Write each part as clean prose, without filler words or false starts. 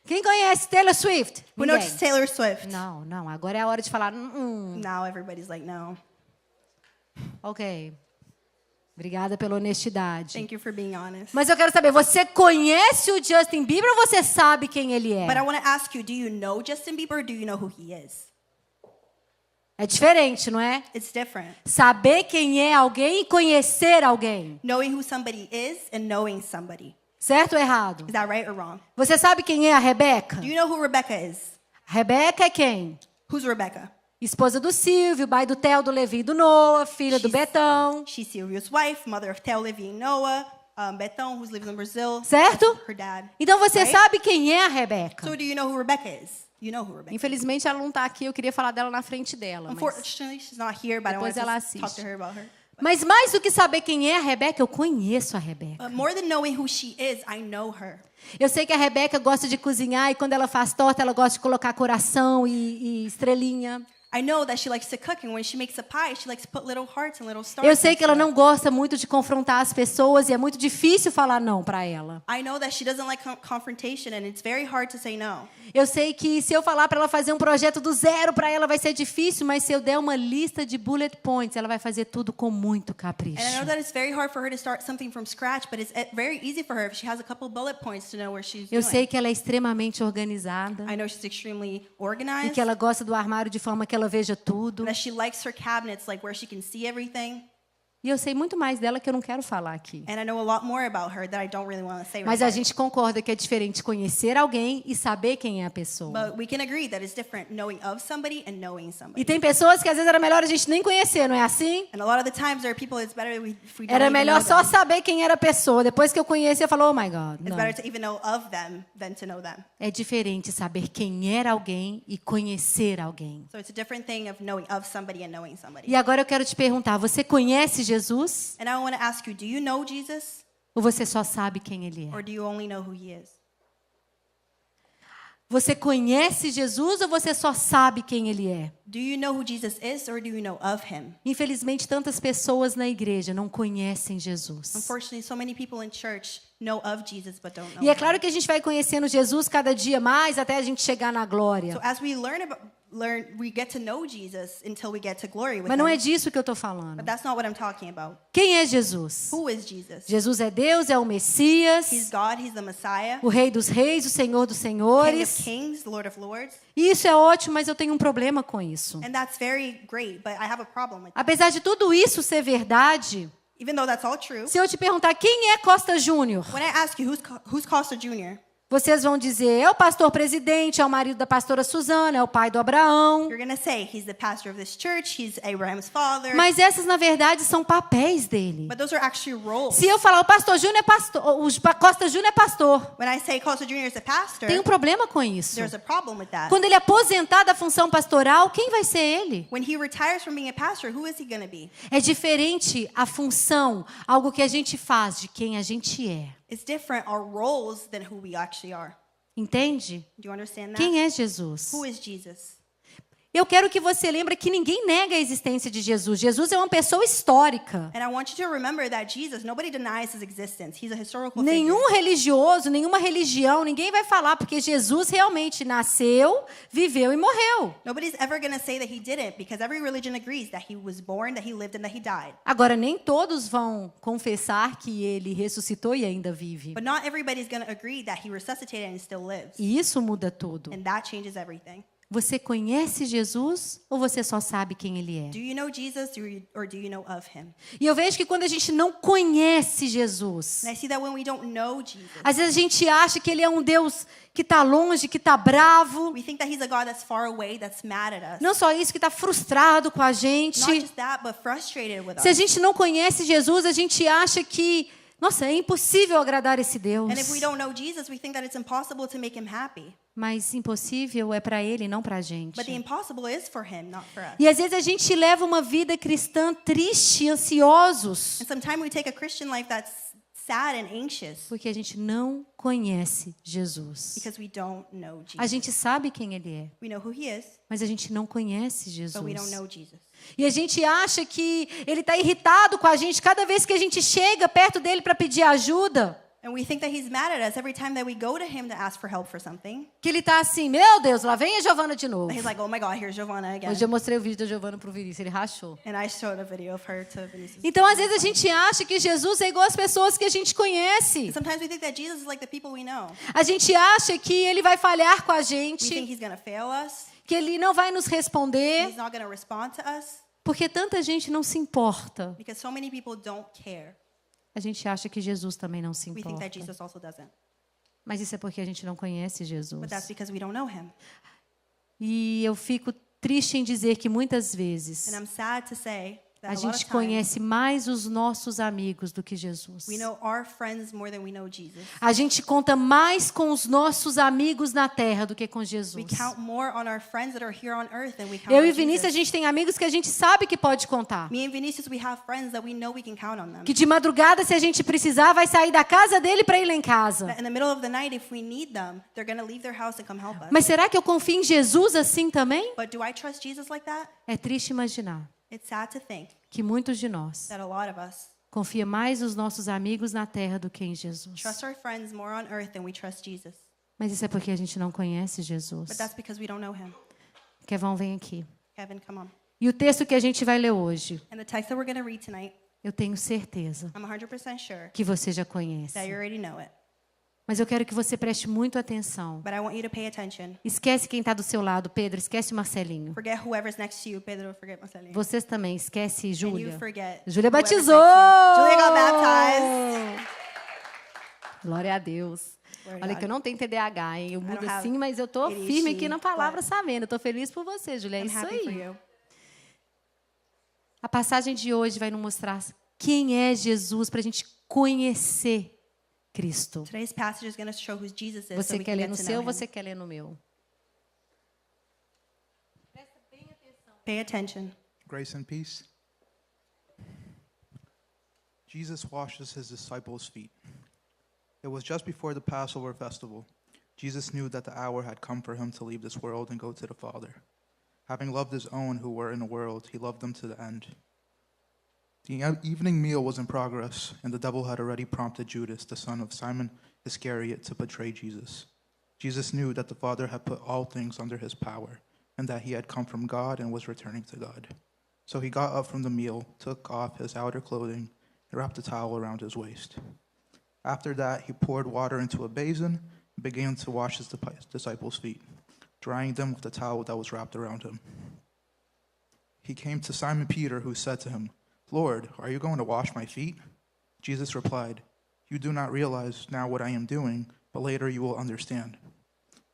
Quem conhece Taylor Swift? Who Ninguém. knows Taylor Swift? Não. Agora é a hora de falar. Now everybody's like, no. Ok. Obrigada pela honestidade. Thank you for being honest. Mas eu quero saber, você conhece o Justin Bieber ou você sabe quem ele é? But I want to ask you, do you know Justin Bieber or do you know who he is? É diferente, não é? It's different. Saber quem é alguém e conhecer alguém. Knowing who somebody is and knowing somebody. Certo ou errado? Is that right or wrong? Você sabe quem é a Rebeca? Do you know who Rebecca is? Rebeca é quem? Who's Rebecca? Esposa do Silvio, pai do Theo, do Levi e do Noah, filha do She's- Betão. She's Sylvia's wife, mother of Theo, Livy, and Noah. Betão, who lives in Brazil. Certo? Her dad. Então você Right? sabe quem é a Rebeca. So do you know who Rebecca is? You know who Rebecca is. Infelizmente ela não está aqui, eu queria falar dela na frente dela. Mas... Unfortunately, she's not here, but I Depois want ela to assiste. talk to her about her. Mas mais do que saber quem é a Rebeca, eu conheço a Rebeca. But more than knowing who she is, I know her. Eu sei que a Rebeca gosta de cozinhar e quando ela faz torta, ela gosta de colocar coração e estrelinha. I know that she likes to cook, and when she makes a pie, she likes to put little hearts and little stars. Eu sei next que ela to it. não gosta muito de confrontar as pessoas e é muito difícil falar não para ela. I know that she doesn't like confrontation, and it's very hard to say no. Eu sei que se eu falar para ela fazer um projeto do zero, para ela vai ser difícil, mas se eu der uma lista de bullet points, ela vai fazer tudo com muito capricho. And I know that it's very hard for her to start something from scratch, but it's very easy for her if she has a couple bullet points to know where she's Eu doing. sei que ela é extremamente organizada I know she's extremely e organized, que ela gosta do armário de forma que ela veja tudo. that she likes her cabinets like where she can see everything. E eu sei muito mais dela que eu não quero falar aqui. And I know a lot more about her that I don't really want to say Mas right a now. gente concorda que é diferente conhecer alguém e saber quem é a pessoa. But we can agree that it's different knowing of somebody and knowing somebody. E tem pessoas que às vezes era melhor a gente nem conhecer, não é assim? And a lot of the times there are people it's better if we don't Era even melhor know só them. saber quem era a pessoa. Depois que eu conheci, eu falo, oh my God. It's Não. better to even know of them than to know them. É diferente saber quem era alguém e conhecer alguém. So it's a different thing of knowing of somebody and knowing somebody. E agora eu quero te perguntar, você conhece Jesus? And I want to ask you, do you know Jesus Ou você só sabe quem ele é? or do you only know who he is? Você conhece Jesus ou você só sabe quem ele é? Do you know who Jesus is or do you know of him? Infelizmente, tantas pessoas na igreja não conhecem Jesus. Unfortunately, so many people in church know of Jesus but don't know E é him. claro que a gente vai conhecendo Jesus cada dia mais até a gente chegar na glória. So as we learn, we get to know Jesus until we get to glory with Mas não him. é disso que eu estou falando. But that's not what I'm talking about. Quem é Jesus? Who is Jesus? Jesus é Deus, é o He's Messias, God, he's the Messiah, o Rei dos Reis, o Senhor dos King Senhores. of Kings, Lord of Lords. E isso é ótimo, mas eu tenho um problema com isso. And that's very great, but I have a problem with that. Apesar de tudo isso ser verdade, Even though that's all true, se eu te perguntar quem é Costa Júnior, when I ask you who's Costa Jr., vocês vão dizer, é o pastor presidente, é o marido da pastora Suzana, é o pai do Abraão. you're going to say he's the pastor of this church, he's Abraham's father. Mas essas, na verdade, são papéis dele. But those are actually roles. Se eu falar o pastor Júnior é pastor, Costa Júnior é pastor, When I say Costa Jr. is a pastor, tem um problema com isso. there's a problem with that. Quando ele aposentar da função pastoral, quem vai ser ele? When he retires from being a pastor, who is he going to be? É diferente a função, algo que a gente faz, de quem a gente é. It's different our roles than who we actually are. Entende? Do you understand that? Quem é Jesus? Who is Jesus? Eu quero que você lembre que ninguém nega a existência de Jesus. Jesus é uma pessoa histórica. And I want you to remember that Jesus, nobody denies his existence. He's a historical Nenhum figure. religioso, nenhuma religião, ninguém vai falar, porque Jesus realmente nasceu, viveu e morreu. Nobody's ever going to say that he didn't, because every religion agrees that he was born, that he lived, and that he died. Agora, nem todos vão confessar que ele ressuscitou e ainda vive. But not everybody's going to agree that he resuscitated and still lives. E isso muda tudo. And that changes everything. Você conhece Jesus ou você só sabe quem ele é? Do you know Jesus or do you know of him? E eu vejo que quando a gente não conhece Jesus, And I see that when we don't know Jesus, às vezes a gente acha que ele é um Deus que está longe, que está bravo. we think that he's a God that's far away, that's mad at us. Não só isso, que está frustrado com a gente. Not just that, but frustrated with Se a us. gente não conhece Jesus, a gente acha que, nossa, é impossível agradar esse Deus. And if we don't know Jesus, we think that it's impossible to make him happy. Mas impossível é para ele, não para a gente. But the impossible is for him, not for us. E às vezes a gente leva uma vida cristã triste, ansiosos, And sometimes we take a Christian life that's sad and anxious porque a gente não conhece Jesus. because we don't know A Jesus. gente sabe quem ele é, We know who he is, mas a gente não conhece but we don't Jesus. know Jesus. E a gente acha que ele está irritado com a gente cada vez que a gente chega perto dele para pedir ajuda. And we think that he's mad at us every time that we go to him to ask for help for something. Que ele tá assim, meu Deus, lá vem a Giovana de novo. He's like, oh my God, here's Giovanna again. Hoje eu mostrei o vídeo da Giovana pro Vinícius, ele rachou. And I showed a video of her to Vinicius. Então, às vezes, a gente acha que Jesus é igual às pessoas que a gente conhece. Sometimes we think that Jesus is like the people we know. A gente acha que ele vai falhar com a We think gente, he's going to fail us. que ele não vai nos responder, He's not going to respond to us porque tanta gente não se importa. because so many people don't care. A gente acha que Jesus também não se We think that importa. Jesus also doesn't. Mas isso é porque a gente não conhece Jesus. But that's because we don't know him. E eu fico triste em dizer que muitas vezes And I'm sad to say that a a lot gente of times conhece mais os nossos amigos do que Jesus. we know our friends more than we know Jesus. A gente conta mais com os nossos amigos na terra do que com We Jesus. count more on our friends that are here on earth than we count Eu on e Vinícius, a Jesus. gente tem amigos que a gente sabe que pode contar. Me and Vinicius, we have friends that we know we can count on them. Que de madrugada, se a gente precisar, vai sair da casa dele para ir lá em casa. That in the middle of the night, if we need them, they're going to leave their house and come help us. Mas será que eu confio em Jesus assim também? But do I trust Jesus like that? É triste imaginar It's sad to think que muitos de nós that a lot of us confia mais nos nossos amigos na terra do que em Jesus. trust our friends more on earth than we trust Jesus. Mas isso é porque a gente não conhece Jesus. But that's because we don't know him. Kevão, vem aqui. Kevin, come on. E o texto que a gente vai ler hoje, And the text that we're going to read tonight, eu tenho certeza I'm 100% sure que você já conhece. that you already know it. Mas eu quero que você preste muito atenção. But I want you to pay attention. Esquece quem está do seu lado, Pedro. Esquece o Marcelinho. Forget whoever's next to you. Pedro, forget Marcelinho. Vocês também. Esquece And Júlia. you forget Júlia whoever's next batizou! to you. Julia got baptized. Glória a Deus. Glória a Olha God. que eu não tenho TDAH, hein? Eu mudo don't have assim, mas eu tô ADHD, firme aqui na palavra, but sabendo. Eu tô feliz por você, Júlia. É I'm isso happy for aí. you. A passagem de hoje vai nos mostrar quem é Jesus para a gente conhecer Cristo. Today's passage is going to show who Jesus is so Você we quer can ler get no to seu know ou him. você quer ler no meu? Pay attention. Grace and peace. Jesus washes his disciples' feet. It was just before the Passover festival. Jesus knew that the hour had come for him to leave this world and go to the Father. Having loved his own who were in the world, he loved them to the end. The evening meal was in progress, and the devil had already prompted Judas, the son of Simon Iscariot, to betray Jesus. Jesus knew that the Father had put all things under his power, and that he had come from God and was returning to God. So he got up from the meal, took off his outer clothing, and wrapped a towel around his waist. After that, he poured water into a basin and began to wash his disciples' feet, drying them with the towel that was wrapped around him. He came to Simon Peter, who said to him, "Lord, are you going to wash my feet?" Jesus replied, "You do not realize now what I am doing, but later you will understand."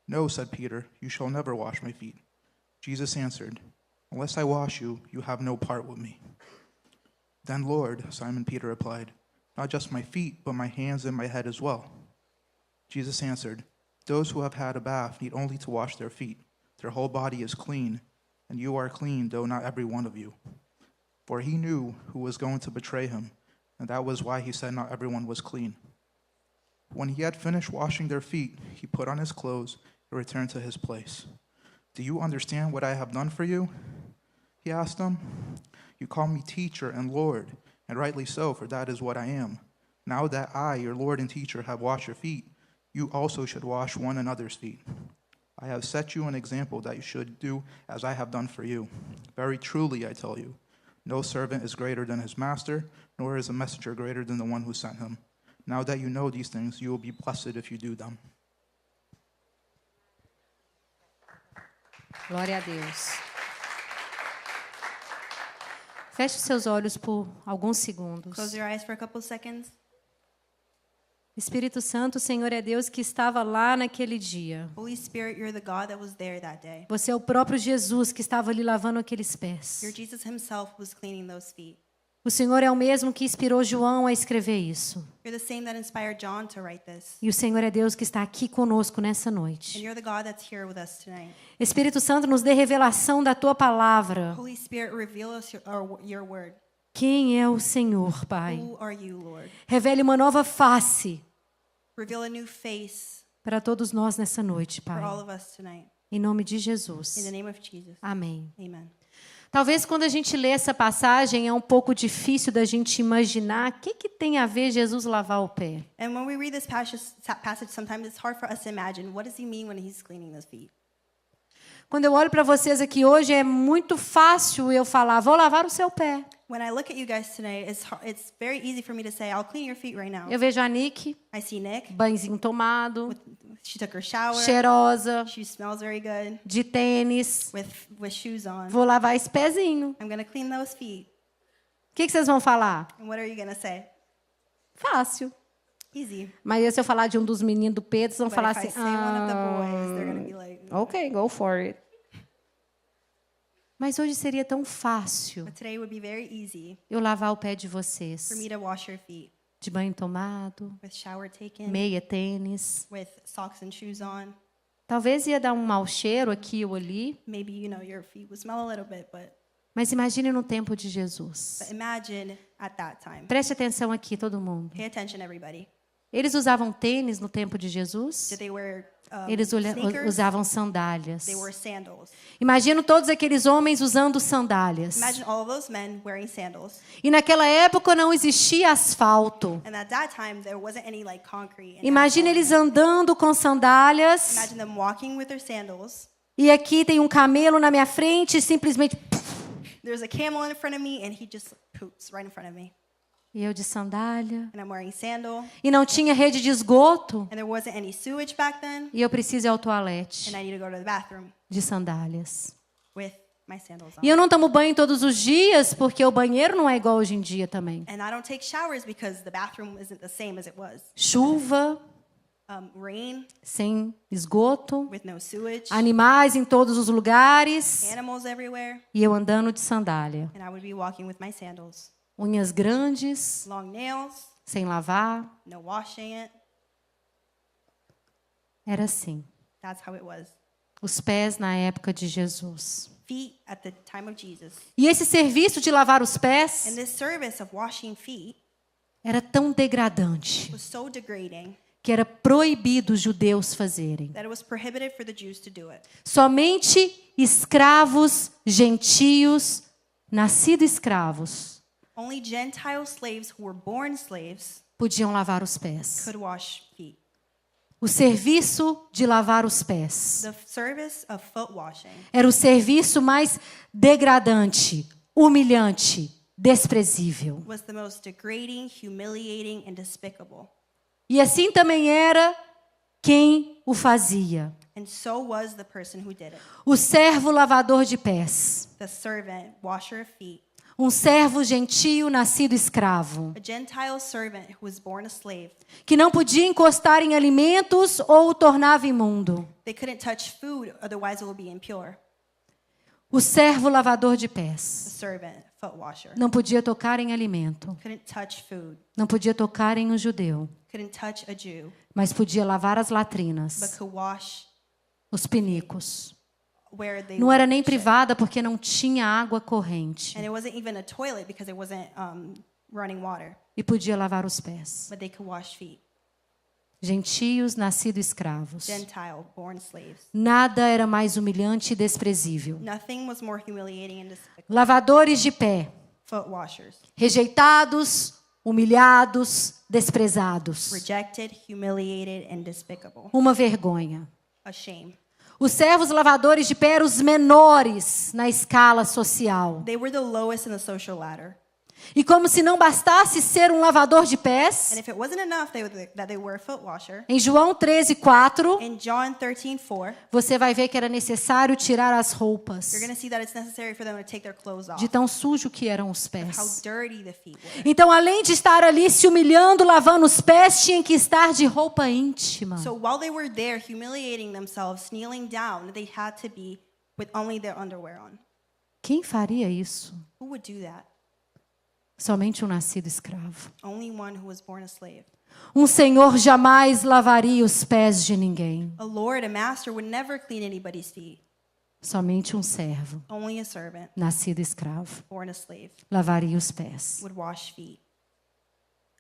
"No," said Peter, "you shall never wash my feet." Jesus answered, "Unless I wash you, you have no part with me." "Then, Lord," Simon Peter replied, "not just my feet, but my hands and my head as well." Jesus answered, "Those who have had a bath need only to wash their feet. Their whole body is clean, and you are clean, though not every one of you." For he knew who was going to betray him, and that was why he said not everyone was clean. When he had finished washing their feet, he put on his clothes and returned to his place. "Do you understand what I have done for you?" he asked them. "You call me teacher and Lord, and rightly so, for that is what I am. Now that I, your Lord and teacher, have washed your feet, you also should wash one another's feet. I have set you an example that you should do as I have done for you. Very truly, I tell you, no servant is greater than his master, nor is a messenger greater than the one who sent him. Now that you know these things, you will be blessed if you do them." Glória a Deus. Feche os seus olhos por alguns segundos. Close your eyes for a couple seconds. Espírito Santo, o Senhor é Deus que estava lá naquele dia. Holy Spirit, you're the God that was there that day. Você é o próprio Jesus que estava ali lavando aqueles pés. You're Jesus himself who was cleaning those feet. O Senhor é o mesmo que inspirou João a escrever isso. You're the same that inspired John to write this. E o Senhor é Deus que está aqui conosco nessa And noite. you're the God that's here with us tonight. Espírito Santo, nos dê revelação da tua palavra. Holy Spirit, reveal us your word. Quem é o Senhor, Pai? Who are you, Lord? Revele uma nova face Reveal a new face para todos nós nessa noite, for all Pai. of us tonight. Em nome de In the Jesus. name of Jesus. Amém. Amen. Talvez quando a gente lê essa passagem é um pouco difícil da gente imaginar o que tem a ver Jesus lavar o pé. And when we read this passage, sometimes it's hard for us to imagine what does he mean when he's cleaning those feet. Quando eu olho para vocês aqui hoje, é muito fácil eu falar, vou lavar o seu pé. When I look at you guys today, it's very easy for me to say, I'll clean your feet right now. Eu vejo a Nick, I see Nick. banhozinho tomado, She took her shower. cheirosa, She smells very good de tênis. with shoes on. Vou lavar esse pezinho. I'm going to clean those feet. O que vocês vão falar? And what are you going to say? Fácil. Easy. Mas aí, se eu falar de um dos meninos do Pedro, vocês vão But falar if I assim, say one of the boys, they're going to be like, ok, go for it. Mas hoje seria tão fácil but today would be very easy eu lavar o pé de vocês. for me to wash your feet De banho tomado, with shower taken, meia tênis. with socks and shoes on. Talvez ia dar um mau cheiro aqui ou ali. Maybe, your feet would smell a little bit, but Mas imagine no tempo de Jesus. imagine at that time. Preste atenção aqui, todo mundo. Pay attention, everybody. Eles usavam tênis no tempo de Jesus? Did they wear Eles sneakers? usavam sandálias. They wore sandals. Imagino todos aqueles homens usando sandálias. Imagine all of those men wearing sandals. E naquela época não existia asfalto. And at that time, there wasn't any like concrete. And Imagina asphalt. eles andando com sandálias. Imagine them walking with their sandals. E aqui tem um camelo na minha frente e simplesmente... There's a camel in front of me, and he just poops right in front of me. E eu de sandália. And I'm wearing sandal. E não tinha rede de esgoto. And there wasn't any sewage back then. E eu preciso ir ao toalete And I need to go to the bathroom de sandálias. with my sandals on. E eu não tomo banho todos os dias, porque o banheiro não é igual hoje em dia também. And I don't take showers because the bathroom isn't the same as it was. Chuva, Rain sem esgoto, with no sewage. animais em todos os lugares. Animals everywhere. E eu andando de sandália. And I would be walking with my sandals. Unhas grandes, Long nails, sem lavar. no washing it. Era assim. That's how it was. Os pés na época de Jesus. Feet at the time of Jesus. E esse serviço de lavar os And pés this service of washing feet era tão degradante was so degrading que era proibido os judeus fazerem. that it was prohibited for the Jews to do it. Somente escravos, gentios, nascidos escravos, Only Gentile slaves who were born slaves podiam lavar os pés. could wash feet. O serviço de lavar os pés The service of foot washing era o serviço mais degradante, humilhante, desprezível. was the most degrading, humiliating, and despicable. E assim também era quem o fazia. And so was the person who did it. O servo lavador de pés. The servant, washer of feet. Um servo gentio nascido escravo, A Gentile servant who was born a slave. que não podia encostar em alimentos ou o tornava imundo. They couldn't touch food, otherwise it would be impure. O servo lavador de The pés servant, foot washer. não podia tocar em alimento, Couldn't touch food. não podia tocar em um judeu, Couldn't touch a Jew. mas podia lavar as But latrinas, could wash os pinicos. where they Não era nem should. privada porque não tinha água corrente. And it wasn't even a toilet because it wasn't running water. E podia lavar os pés. But they could wash feet. Gentios nascidos escravos. Gentile, born slaves. Nada era mais humilhante e desprezível. Nothing was more humiliating and despicable. Lavadores de pé, Foot washers. rejeitados, humilhados, desprezados. Rejected, humiliated, and despicable. Uma vergonha. A shame. Os servos lavadores de pé eram os menores na escala social. They were the lowest in the social ladder. E como se não bastasse ser um lavador de And pés, if it wasn't enough that they were a foot washer, em João 13:4, in John 13:4, você vai ver que era necessário tirar as roupas, you're going to see that it's necessary for them to take their clothes off. de tão sujo que eram os How pés. dirty the feet were. Então, além de estar ali se humilhando, lavando os pés, tinha que estar de roupa íntima. So while they were there humiliating themselves, kneeling down, they had to be with only their underwear on. Quem faria isso? Who would do that? Somente um nascido escravo. Only one who was born a slave. Um senhor jamais lavaria os pés de ninguém. A lord, a master, would never clean anybody's feet. Somente um servo, Only a servant, nascido escravo, born a slave, lavaria os pés. would wash feet.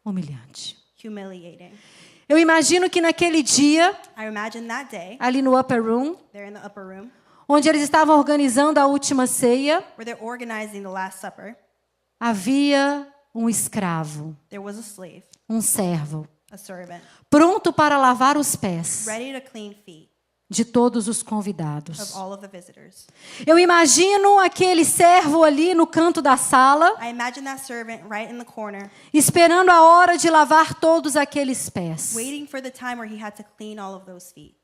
Humilhante. Humiliating. Eu imagino que naquele dia, I imagine that day, ali no upper room, they're in the upper room. onde eles estavam organizando a última ceia, where they're organizing the Last Supper, havia um escravo, there was a slave, um servo, a servant, pronto para lavar os pés ready to clean feet de todos os of convidados. all of the visitors. Eu imagino aquele servo ali no canto da sala, I imagine that servant right in the corner, esperando a hora de lavar todos aqueles pés. waiting for the time where he had to clean all of those feet.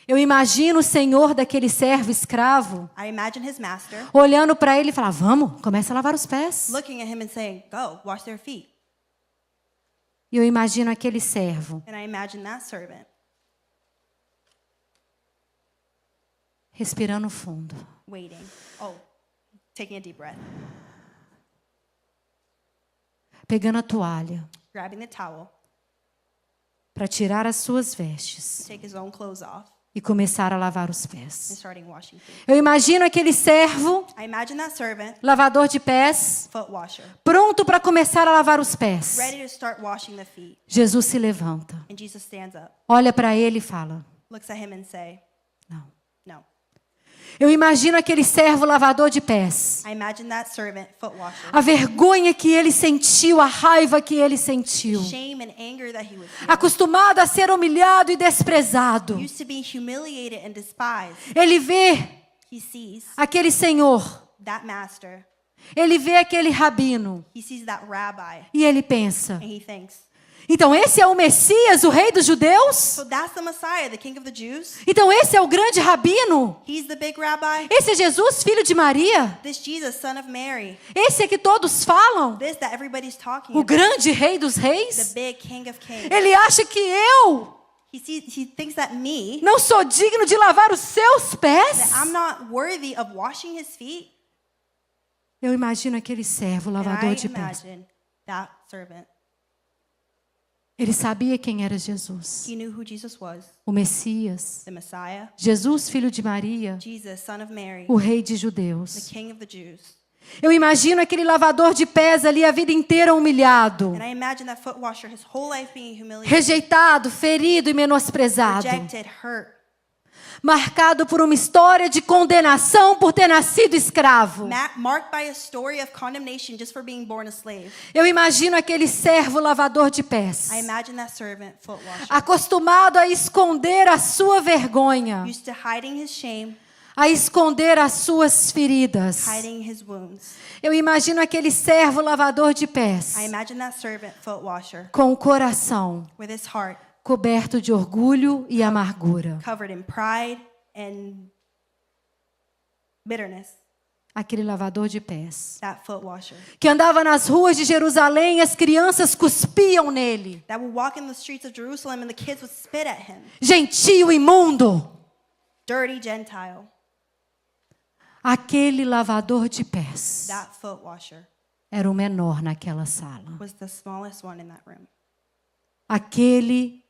Eu imagino o senhor daquele servo escravo I imagine his master olhando para ele e falar: vamos, começa a lavar os pés. looking at him and saying, "Go, wash their feet." E eu imagino aquele servo And I imagine that servant respirando fundo, waiting. Oh, taking a deep breath, pegando a toalha grabbing the towel, para tirar as suas vestes take his own clothes off, e começar a lavar os and pés. starting washing feet. Eu imagino aquele servo, I imagine that servant, lavador de pés, foot washer, pronto para começar a lavar os pés. ready to start washing the feet. Jesus se levanta, And Jesus stands up, olha para ele e fala: looks at him and say, não. "No." Eu imagino aquele servo lavador de pés, I imagine that servant, foot washer, a vergonha que ele sentiu, a raiva que ele sentiu, shame and anger that he would feel. acostumado a ser humilhado e desprezado. Used to be humiliated and despised. Ele vê He sees aquele senhor, that master. ele vê aquele rabino He sees that rabbi. e ele pensa: And he thinks, então esse é o Messias, o rei dos judeus? so that's the Messiah, the King of the Jews? Então esse é o grande rabino? He's the big rabbi? Esse é Jesus, filho de Maria? This Jesus, son of Mary? Esse é que todos falam? This that everybody's talking O about? grande rei dos The reis? big King of Kings? Ele acha que eu He thinks that me, não sou digno de lavar os seus pés? that I'm not worthy of washing his feet? Eu imagino aquele servo And lavador I de pés. imagine that servant. Ele sabia quem era Jesus, He knew who Jesus was, o Messias, the Messiah, Jesus, filho de Maria, Jesus, son of Mary, o rei de the judeus. King of the Jews. Eu imagino aquele lavador de pés ali a vida inteira humilhado, And I imagine that foot washer, his whole life being humiliated, rejeitado, ferido e menosprezado, rejected, hurt, marcado por uma história de condenação por ter nascido escravo. marked by a story of condemnation just for being born a slave. Eu imagino aquele servo lavador de pés, I imagine that servant, foot washer, acostumado a esconder a sua vergonha, used to hiding his shame, a esconder as suas feridas. hiding his wounds. Eu imagino aquele servo lavador de pés, I imagine that servant, foot washer, com o coração with his heart coberto de orgulho e amargura. covered in pride and bitterness. Aquele lavador de pés, That foot washer que andava nas ruas de Jerusalém e as crianças cuspiam nele. that would walk in the streets of Jerusalem and the kids would spit at him. Gentio imundo. Dirty Gentile. Aquele lavador de pés That foot washer era o menor naquela sala. was the smallest one in that room. Aquele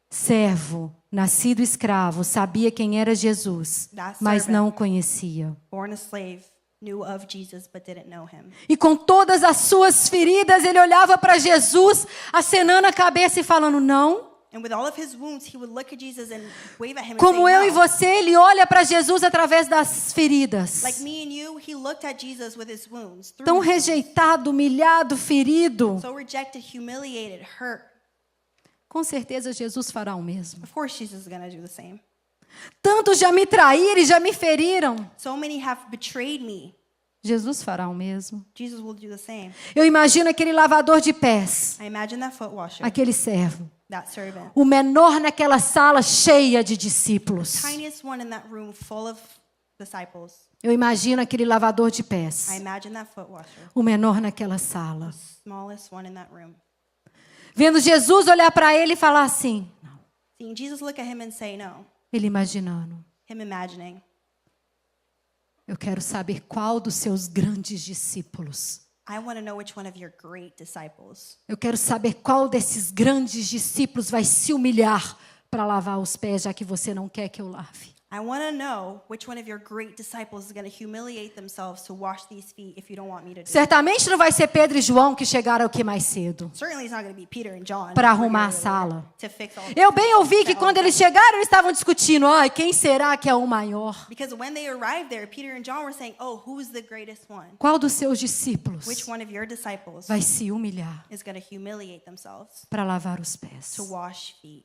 servo, nascido escravo, sabia quem era Jesus, That mas servant. não o conhecia. Born a slave, knew of Jesus but didn't know him. E com todas as suas feridas, ele olhava para Jesus, acenando a cabeça e falando: não. And with all of his wounds, he would look at Jesus and wave at him and Como say, eu no. e você, ele olha para Jesus através das feridas. Like me and you, he looked at Jesus with his wounds. Through Tão his wounds. rejeitado, humilhado, ferido. So rejected, humiliated, hurt. Com certeza Jesus fará o mesmo. Of course, Jesus is going to do the same. Tantos já me traíram e já me feriram. So many have betrayed me. Jesus fará o mesmo. Jesus will do the same. Eu imagino aquele lavador de pés, I imagine that foot washer, aquele servo, that servant, o menor naquela sala cheia de discípulos. tiniest one in that room full of disciples. Eu imagino aquele lavador de pés, I imagine that foot washer, o menor naquela sala, smallest one in that room. vendo Jesus olhar para ele e falar assim, Seeing Jesus look at him and say no, ele imaginando: him imagining, eu quero saber qual dos seus grandes discípulos. I want to know which one of your great disciples. Eu quero saber qual desses grandes discípulos vai se humilhar para lavar os pés, já que você não quer que eu lave. I want to know which one of your great disciples is going to humiliate themselves to wash these feet if you don't want me to do it. Certamente não vai ser Pedro e João que chegaram aqui mais cedo Certainly it's not going to be Peter and John para who are arrumar a here sala. to fix all Eu bem ouvi que quando eles chegaram, eles estavam discutindo, ai, quem será que é o maior? Because when they arrived there, Peter and John were saying, "Oh, who's the greatest one? Qual dos seus discípulos Which one of your disciples vai se humilhar is going to humiliate themselves para lavar os pés? to wash feet?"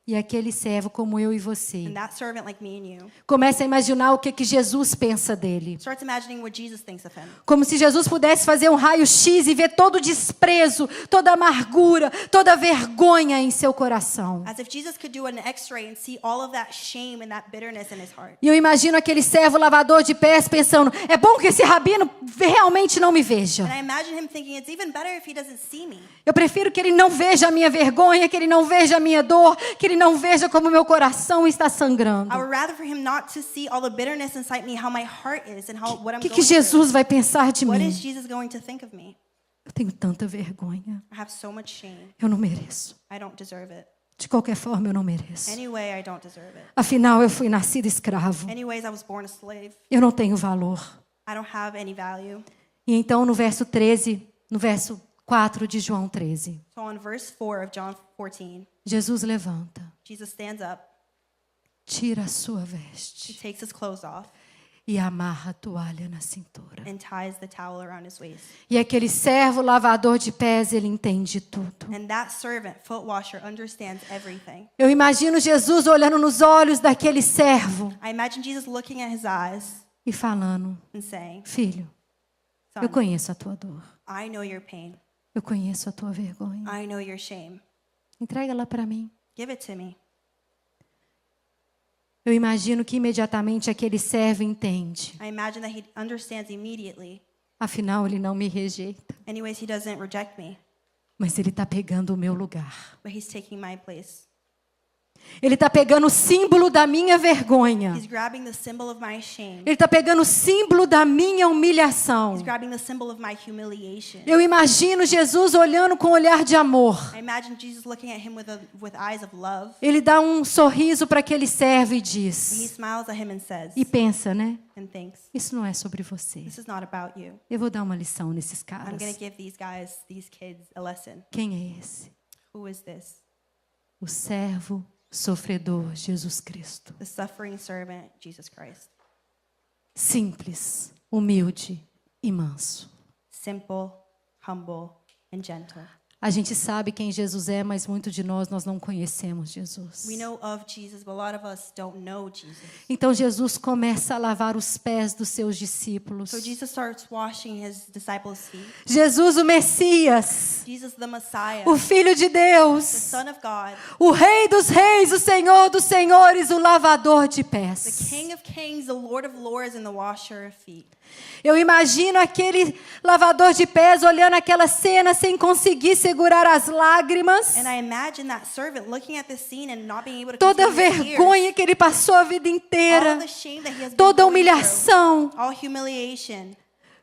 E aquele servo como eu e você And that servant like me and you começa a imaginar o que Jesus pensa dele. starts imagining what Jesus thinks of him. Como se Jesus pudesse fazer um raio-x e ver todo o desprezo, toda a amargura, toda a vergonha em seu coração. As if Jesus could do an x-ray and see all of that shame and that bitterness in his heart. E eu imagino aquele servo lavador de pés pensando, é bom que esse rabino realmente não me veja. And I imagine him thinking, it's even better if he doesn't see me. Eu prefiro que ele não veja a minha vergonha, que ele não veja a minha dor, que ele não veja como meu coração está sangrando. I would rather for him not to see all the bitterness inside me, how my heart is and what I'm O que going Jesus through. vai pensar de What mim? is Jesus going to think of me? Eu tenho tanta vergonha. I have so much shame. Eu não mereço. I don't deserve it. De qualquer forma, eu não mereço. Anyway, I don't deserve it. Afinal, eu fui nascido escravo. Anyways, I was born a slave. Eu não tenho valor. I don't have any value. E então, no verso 4 de João 13, So on verse 4 of John 14, Jesus levanta, Jesus stands up, tira a sua he veste takes his clothes off, e amarra a toalha na cintura. and ties the towel around his waist. E aquele servo lavador de pés, ele entende tudo. And that servant, foot washer, understands everything. Eu imagino Jesus olhando nos olhos daquele servo I imagine Jesus looking at his eyes e falando, and saying, filho, "Son, eu conheço a tua dor. I know your pain. Eu conheço a tua vergonha. I know your shame. Entrega ela para mim. Give it to me." Eu imagino que imediatamente aquele servo entende. I imagine that he understands immediately. Afinal, ele não me rejeita, Anyways, he doesn't reject me, mas ele está pegando o meu lugar. but he's taking my place. Ele está pegando o símbolo da minha vergonha. He's grabbing the symbol of my shame. Ele está pegando o símbolo da minha humilhação. He's grabbing the symbol of my humiliation. Eu imagino Jesus olhando com um olhar de amor. I imagine Jesus looking at him with eyes of love. Ele dá um sorriso para aquele servo e And he diz, smiles at him and says, e pensa, né? and thinks, Isso não é sobre você. "This is not about you. Eu vou dar uma lição nesses I'm caras. going to give these kids a lesson. Quem é esse? Who is this? O servo sofredor Jesus Cristo. The suffering servant, Jesus Christ. Simples, humilde e manso. Simple, humble, and gentle. A gente sabe quem Jesus é, mas muito de nós não conhecemos Jesus. We know of Jesus, but a lot of us don't know Jesus. Então Jesus começa a lavar os pés dos seus discípulos. So Jesus starts washing his disciples' feet. Jesus, o Messias, Jesus, the Messiah, o Filho de the Deus, Son of God, o Rei dos Reis, o Senhor dos Senhores, o lavador de the pés. King of Kings, the Lord of Lords, and the washer of feet. Eu imagino aquele lavador de pés olhando aquela cena sem conseguir segurar as lágrimas. And I imagine that servant looking at this scene and not being able to Toda a contain his tears. vergonha que ele passou a vida All inteira. the shame that he has been Toda a going through. humilhação. All humiliation,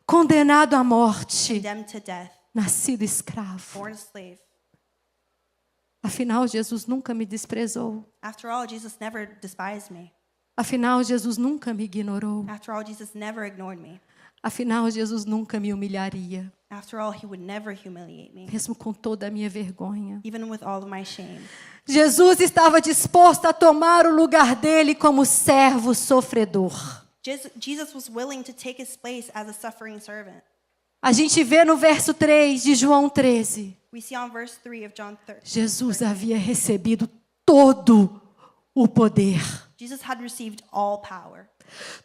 Condenado à morte. condemned to death, Nascido escravo. born a slave. Afinal, Jesus nunca me desprezou. After all, Jesus never despised me. Afinal, Jesus nunca me ignorou. After all, Jesus never ignored me. Afinal, Jesus nunca me humilharia. After all, he would never humiliate me, Mesmo com toda a minha vergonha. even with all of my shame. Jesus estava disposto a tomar o lugar dele como servo sofredor. Jesus was willing to take his place as a suffering servant. A gente vê no verso 3 de João 13. We see on verse 3 of John 13. Jesus havia recebido todo o poder. Jesus had received all power.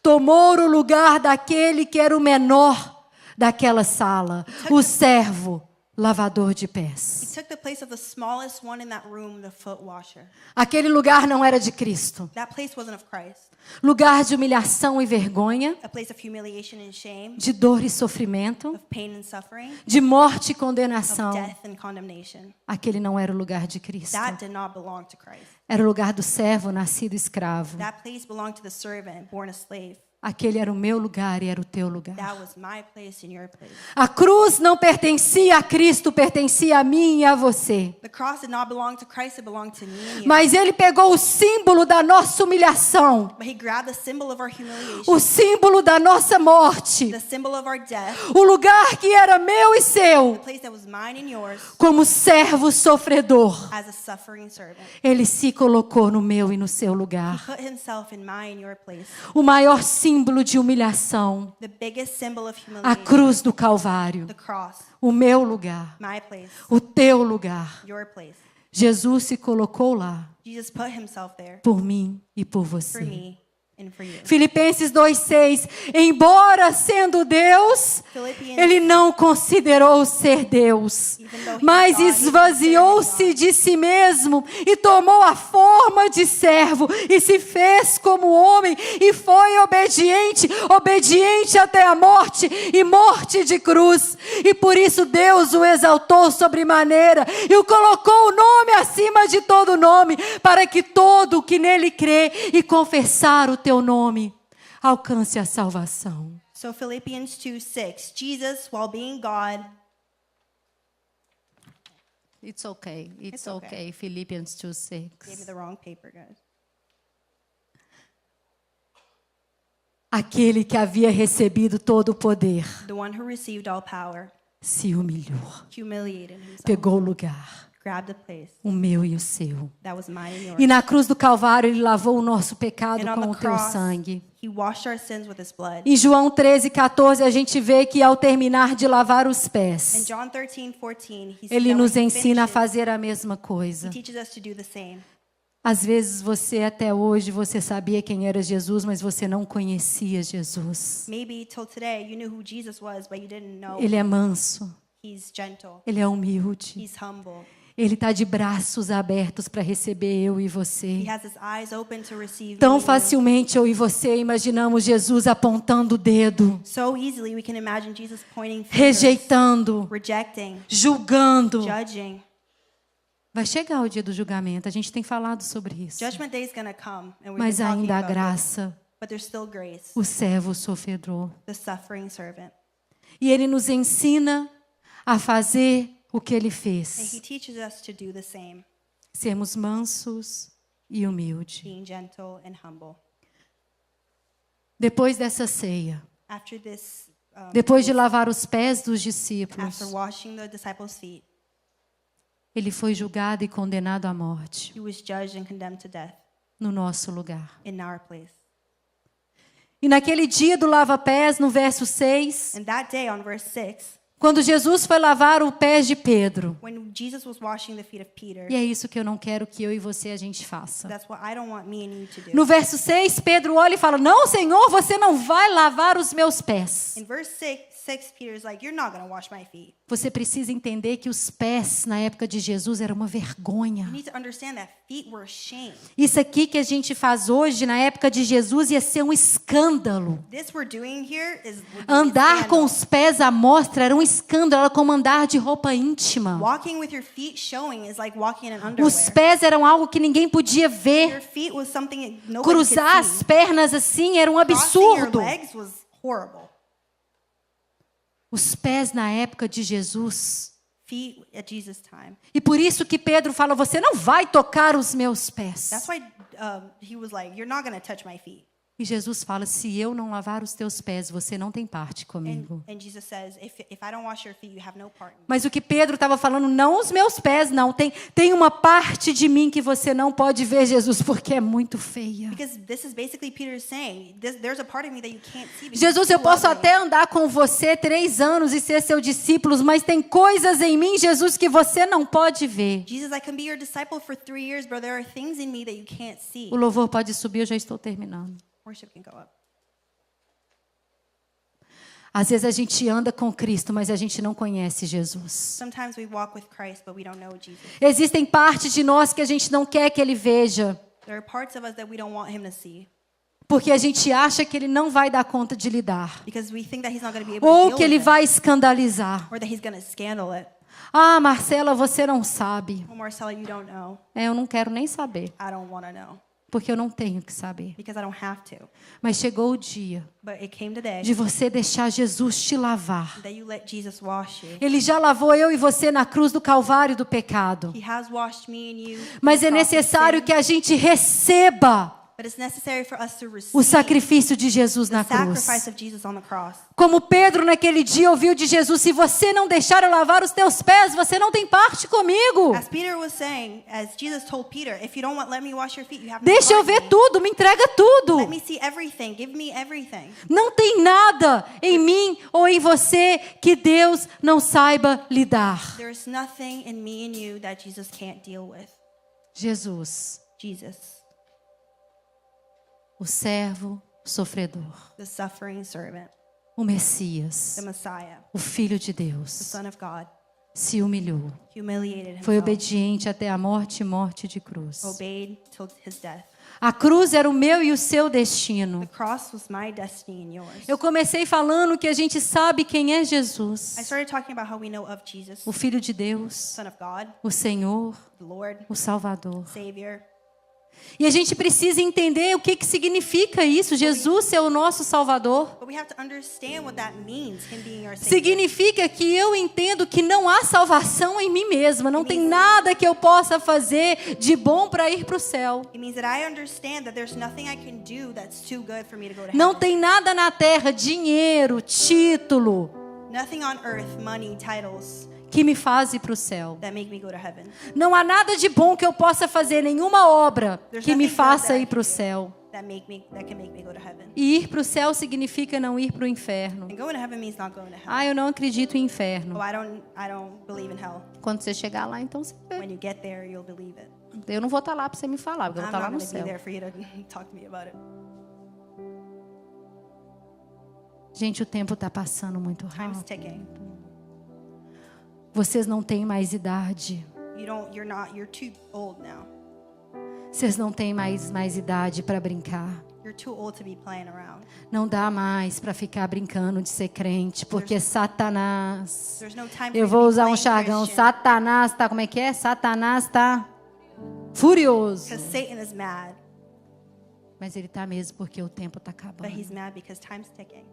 Tomou o lugar daquele que era o menor daquela sala, o servo lavador de He pés. took the place of the smallest one in that room, the foot washer. Aquele lugar não era de Cristo. That place wasn't of Christ. Lugar de humilhação e vergonha, A place of humiliation and shame, de dor e sofrimento, of pain and suffering, de morte e of condenação. death and condemnation. Aquele não era o lugar de Cristo. That did not belong to Christ. Era o lugar do servo nascido escravo. That place belonged to the servant, born a slave. Aquele era o meu lugar e era o teu lugar. That was my place and your place. A cruz não pertencia a Cristo, pertencia a mim e a você. The cross did not belong to Christ, it belonged to me and you. Mas ele pegou o símbolo da nossa humilhação, But he grabbed the symbol of our humiliation, o símbolo da nossa morte, the symbol of our death, o lugar que era meu e seu, the place that was mine and yours, como servo sofredor. as a suffering servant. Ele se colocou no meu e no seu He lugar. put himself in my and your place. O maior símbolo de humilhação, The biggest symbol of a humiliation, cruz do Calvário. the cross, O meu lugar, my place, o teu lugar. your place. Jesus se colocou lá Jesus put himself there por mim e por for você. me and for you. Filipenses 2:6. Embora sendo Deus, Philippians, ele não considerou ser Deus, mas esvaziou-se de si mesmo e tomou a forma de servo e se fez como homem e foi obediente, obediente até a morte e morte de cruz. E por isso Deus o exaltou sobremaneira e o colocou o nome acima de todo nome, para que todo o que nele crê e confessar o teu nome alcance a salvação. So Philippians 2:6, Jesus, while being God, It's okay. It's okay. Philippians gave me 2:6. the wrong paper, guys. Aquele que havia recebido todo o poder The one who received all power, se humilhou, humiliated himself, pegou o lugar, grabbed the place o meu e o seu. that was mine and yours. E na cruz do Calvário ele lavou o nosso pecado And on com the o teu cross, sangue. he washed our sins with his blood. Em João 13:14 a gente vê que ao terminar de lavar os In pés, John 13:14, he said ele that nos when he ensina a finishes, fazer a mesma coisa. he teaches us to do the same. Às vezes você até hoje você sabia quem era Jesus, mas você não conhecia Jesus. Maybe till today you knew who Jesus was, but you didn't know Ele é manso, he's gentle, ele é humilde. he's humble. Ele está de braços abertos para receber eu e He você. has his eyes open to receive Tão me and you. facilmente eu e você imaginamos Jesus apontando o dedo, So easily we can imagine Jesus pointing fingers, rejeitando, rejecting, julgando. judging. Vai chegar o dia do julgamento, a gente tem falado sobre isso. Judgment day is going to come, and we've Mas been talking ainda há about this, graça, but there's still grace, o servo sofredor. the suffering servant. E ele nos ensina a fazer o que ele And fez. he teaches us to do the same, Sermos mansos e humildes. being gentle and humble. Depois dessa ceia, After this, depois de lavar os pés dos discípulos, after washing the disciples' feet, ele foi julgado e condenado à morte he was judged and condemned to death no nosso lugar. in our place. E naquele dia do lava-pés, no verso 6, And that day, on verse 6, quando Jesus foi lavar os pés de Pedro, when Jesus was washing the feet of Peter, e é isso que eu não quero que eu e você a gente faça. that's what I don't want me and you to do. No verso 6, Pedro olha e fala: "Não, Senhor, você não vai lavar os meus pés." In verse 6, Peter's like, you're not going to wash my feet. Você precisa entender que os pés na época de Jesus era uma vergonha. You need to understand that feet were a shame. Isso aqui que a gente faz hoje, na época de Jesus, ia ser um escândalo. This we're doing here is would be Andar com scandal. os pés à mostra era um escândalo, era como andar de roupa íntima. Walking with your feet showing is like walking in an underwear. Os pés eram algo que ninguém podia Your ver. feet was something that nobody Cruzar could as see. pernas assim era um Crossing your absurdo. legs was horrible. Os pés na época de Jesus. Feet at Jesus' time. E por isso que Pedro fala: "Você não vai tocar os meus pés." That's why he was like, you're not going to touch my feet. E Jesus fala: "Se eu não lavar os teus pés, você não tem parte And, comigo." and Jesus says, if I don't wash your feet, you have no part in me. Mas o que Pedro estava falando, não os meus pés, não. Tem uma parte de mim que você não pode ver, Jesus, porque é muito feia. Because this is basically Peter saying, there's a part of me that you can't see. because Jesus, it's eu too posso ugly. até andar com você 3 anos e ser seu discípulo, mas tem coisas em mim, Jesus, que você não pode ver. Jesus, I can be your disciple for 3 years, but there are things in me that you can't see. O louvor pode subir, eu já estou terminando. Worship can go up. Às vezes a gente anda com Cristo, mas a gente não conhece Jesus. Sometimes we walk with Christ, but we don't know Jesus. Existem partes de nós que a gente não quer que Ele veja, There are parts of us that we don't want him to see porque a gente acha que Ele não vai dar conta de lidar, because we think that he's not going to be able to ou deal que Ele with it, vai escandalizar. or that he's going to scandal it. Ah, Marcela, você não sabe. Well, Marcella, you don't know. Eu não quero nem saber. I don't want to know. porque eu não tenho que saber. because I don't have to. Mas chegou o dia But it came today de você deixar Jesus te lavar. that you let Jesus wash you. Ele já lavou eu e você na cruz do Calvário do pecado. He has washed me and you. Mas é on the cross of necessário sin. que a gente receba But it's necessary for us to o receive sacrifício de Jesus the na cruz. sacrifice of Jesus on the cross. Como Pedro naquele dia ouviu de Jesus: se você não deixar eu lavar os teus pés, você não tem parte comigo. As Peter was saying, as Jesus told Peter, if you don't let me wash your feet, you have no Deixa eu part in ver me. tudo, me entrega tudo. Let me see everything. Give me everything. Não tem nada em mim ou em você que Deus não saiba lidar. There's nothing in me and you that Jesus can't deal with. Jesus, Jesus, o servo sofredor, the suffering servant, o Messias, the Messiah, o Filho de the Deus, Son of God, se humilhou, humiliated foi himself, obediente até a morte e morte de cruz. obeyed till his death. A cruz era o meu e o seu destino. The cross was my destiny and yours. Eu comecei falando que a gente sabe quem é I Jesus, started talking about how we know of Jesus, o Filho de Deus, Son of God, o Senhor, the Lord, o Salvador. Savior. E a gente precisa entender o que significa isso, Jesus ser o nosso Salvador. But we have to understand what that means, him being our Savior. Significa que eu entendo que não há salvação em mim mesma, não tem nada que eu possa fazer de bom para ir para o céu. It means that I understand that there's nothing I can do that's too good for me to go to Não heaven. tem nada na terra, dinheiro, título, Nothing on earth, money, titles, que me faz ir para o céu. that make me go to heaven. Não há nada de bom que eu possa fazer, nenhuma obra There's que me nothing good faça that I ir para o can do céu. That can make me go to heaven. E ir para o céu significa não ir para o inferno. And going to heaven means not going to hell. Ah, eu não acredito em inferno. Oh, I don't believe in hell. Quando você chegar lá, então você vê. When you get there, you'll believe it. Eu não vou estar lá para você me falar, porque eu vou I'm estar lá not no going to be céu. there for you to talk to me about it. Gente, o tempo está passando muito Time's rápido. ticking. Vocês não têm mais idade. You're too old now. Vocês não têm mais idade para brincar. You're too old to be playing around. Não dá mais para ficar brincando de ser crente, porque Satanás. There's no time for Eu you to vou be usar um playing jargão. Christian, Satanás tá, como é que é? Satanás tá furioso. because Satan is mad, Mas ele tá mesmo porque o tempo tá but acabando. he's mad because time's ticking.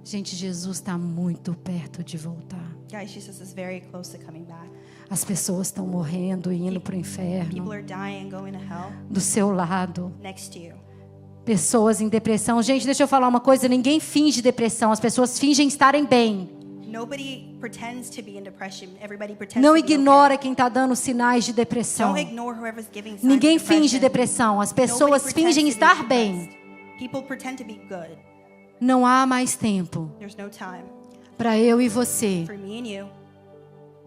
Gente, Jesus está muito perto de voltar. Guys, Jesus is very close to coming back. As pessoas estão morrendo e indo para o People inferno. are dying, going to hell Do seu lado. next to you. Pessoas em depressão. Gente, deixa eu falar uma coisa. Ninguém finge depressão. As pessoas fingem estarem bem. Nobody pretends to be in depression. Everybody pretends Não to be ignora okay. quem está dando sinais de depressão. Don't ignore whoever's giving signs Ninguém of depression. finge depressão. As Nobody pessoas pretends fingem to be estar bem. depressed. People pretend to be good. Não há mais tempo There's no time para eu e você for me and you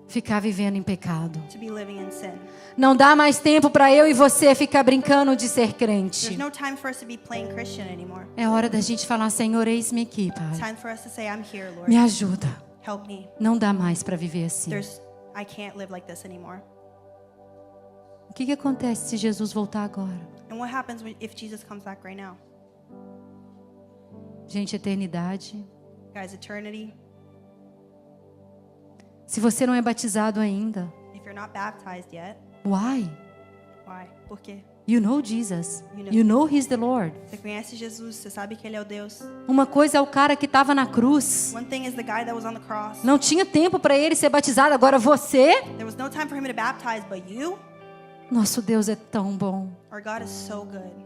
ficar vivendo em pecado. to be living in sin. Não dá mais tempo para eu e você ficar brincando de ser There's crente. no time for us to be playing Christian anymore. É hora da gente falar: Senhor, eis-me aqui, It's Pai. time for us to say, I'm here, Lord. Me ajuda. Help me. Não dá mais para viver assim. I can't live like this anymore. O que acontece se Jesus voltar agora? And what happens if Jesus comes back right now? Gente, eternidade. Guys, eternity, Se você não é batizado ainda, if you're not baptized yet, why? why? Por quê? You know Jesus. You know. You know He's the Lord. Você conhece Jesus, você sabe que Ele é o Deus. Uma coisa é o cara que estava na cruz. One thing is the guy that was on the cross. Não tinha tempo para ele ser batizado. Agora você, There was no time for him to baptize, but you, nosso Deus é tão bom. our God is so good.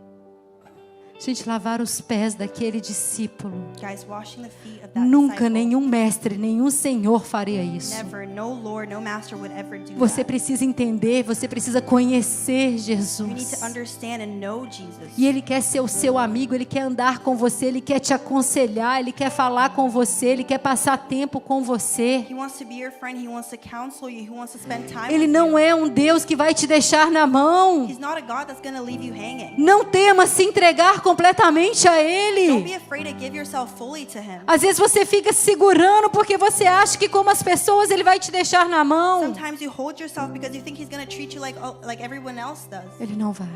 Gente, lavar os pés daquele discípulo. Guys, washing the feet of that Nunca disciple. nenhum mestre, nenhum senhor faria isso. Never, no Lord, no master would ever do Você that. precisa entender, você precisa conhecer You need Jesus. to understand and know Jesus. E Ele quer ser o seu amigo, Ele quer andar com você, Ele quer te aconselhar, Ele quer falar com você, Ele quer passar tempo com você. He wants to be your friend. He wants to counsel you. He wants to spend time Ele with não you. é um Deus que vai te deixar na mão. He's not a God that's going to leave you hanging. Não tema se entregar completamente a Don't Ele. be afraid to give yourself fully to Him. Às vezes você fica segurando porque você acha que como as pessoas Ele vai te deixar na mão. Sometimes you hold yourself because you think He's going to treat you like everyone else does. Ele não vai,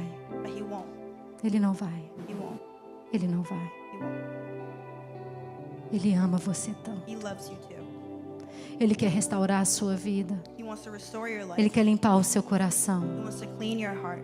But He won't. Ele não vai, He won't. Ele não vai. He won't. Ele ama você tanto. He loves you too. Ele quer restaurar a sua vida. He wants to restore your life. Ele quer limpar o seu coração. He wants to clean your heart.